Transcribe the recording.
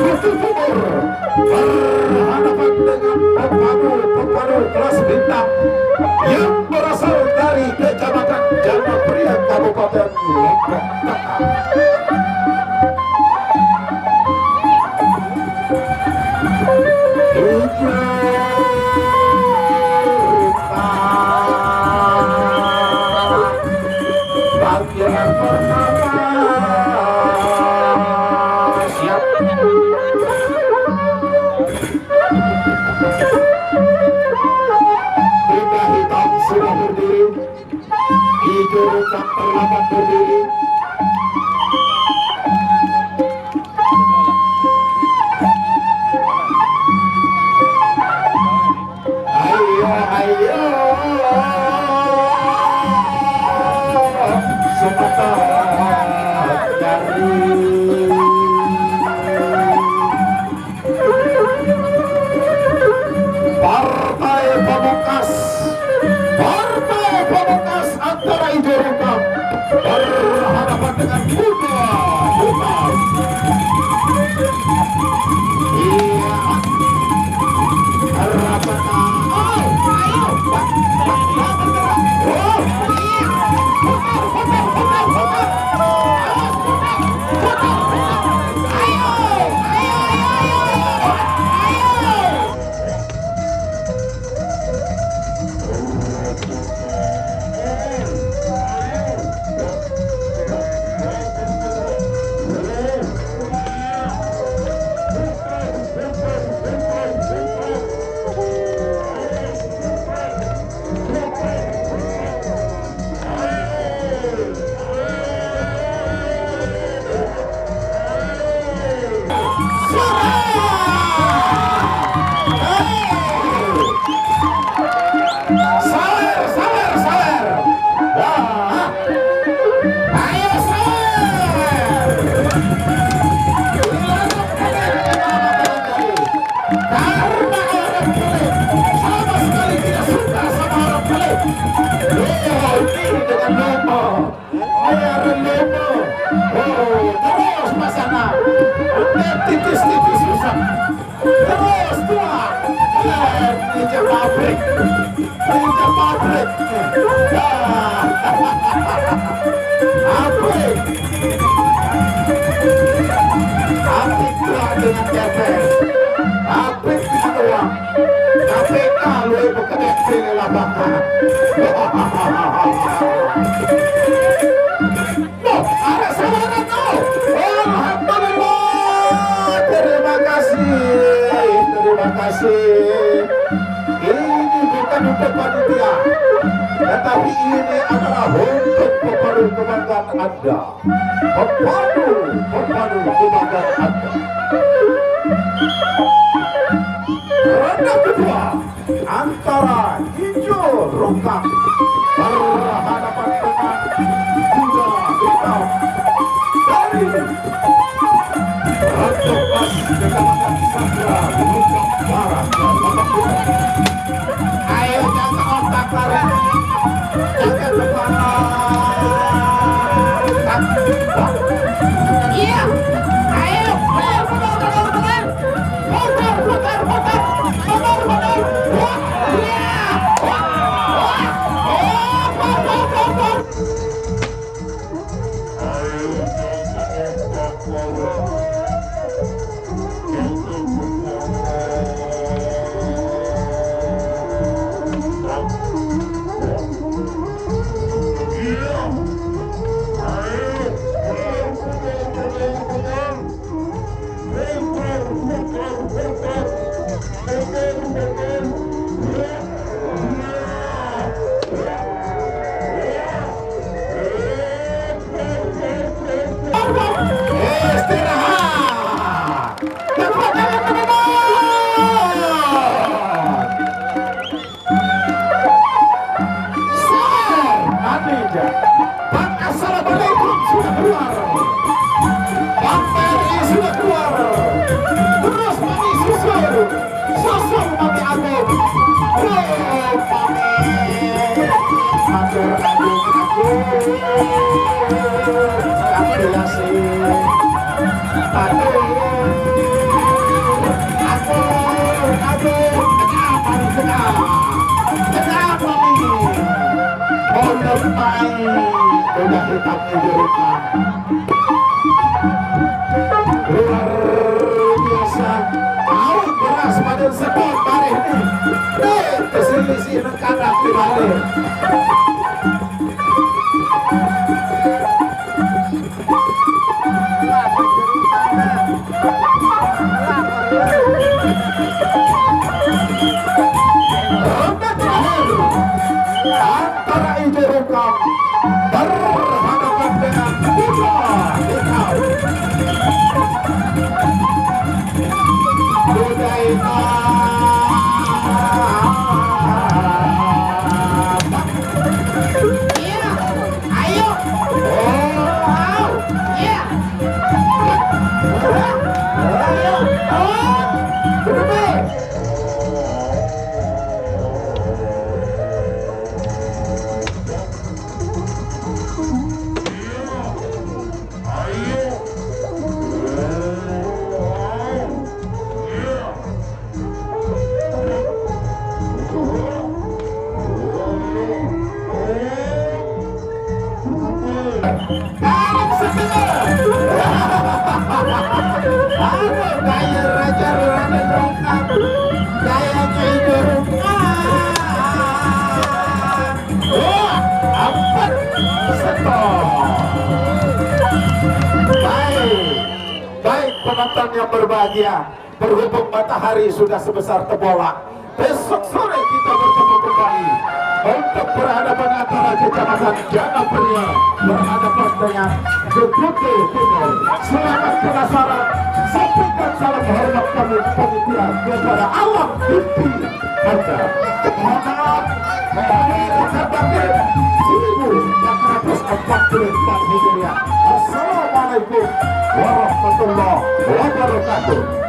Susu Timur berhadapan dengan pepadu kelas bintang yang berasal dari Kecamatan Jamapriang Kabupaten Lombok Tengah. Bagian pertama siap. Kuda hitam sudah berdiri, hijau rukam terlambat berdiri. Ayo, ayo, sebentar dari Partai Pamungkas antara hijau rukam berhadapan dengan kuda hitam. Iya, harapan. Terus masana tipis-tipis bisa terus tuang ninja pabrik pabrik apik tuang dengan ceper apik dengan uang KPK lu ibu kedek sini lah bakal ada saudara kau. Alhamdulillah. Terima kasih. Ini bukan untuk panitia, tetapi ini adalah untuk pepadu kebanggaan Anda. Pepadu kebanggaan Anda. Ronde kedua antara hijau rukam berhadapan dengan kuda hitam dari Rantok Pas Kecamatan Sandra Lombok Barat. Ayo jaga otak lari, jaga kepala. Iya, ayo Yeah. Ijurukam luar biasa. Awak beras pada sekot barih ini keselisih ng kanak di barih. Ronda terakhir antara Ijurukam berhadapan dengan Bima Hikau. Budaita iya, ayo. Oh, iya. Ayo, bermain. Gaya Raja Rani Rongkap, gayanya Ijurukam. Wah, empat skor. Baik penonton yang berbahagia, berhubung matahari sudah sebesar tebola, besok sore kita bertemu kembali untuk berhadapan antara Kecamatan Jagapria berhadapan dengan Gebuke Timur. Selamat penasaran, sampaikan salam hormat kami panitia kepada alam inti Anda. Assalamualaikum warahmatullahi wabarakatuh.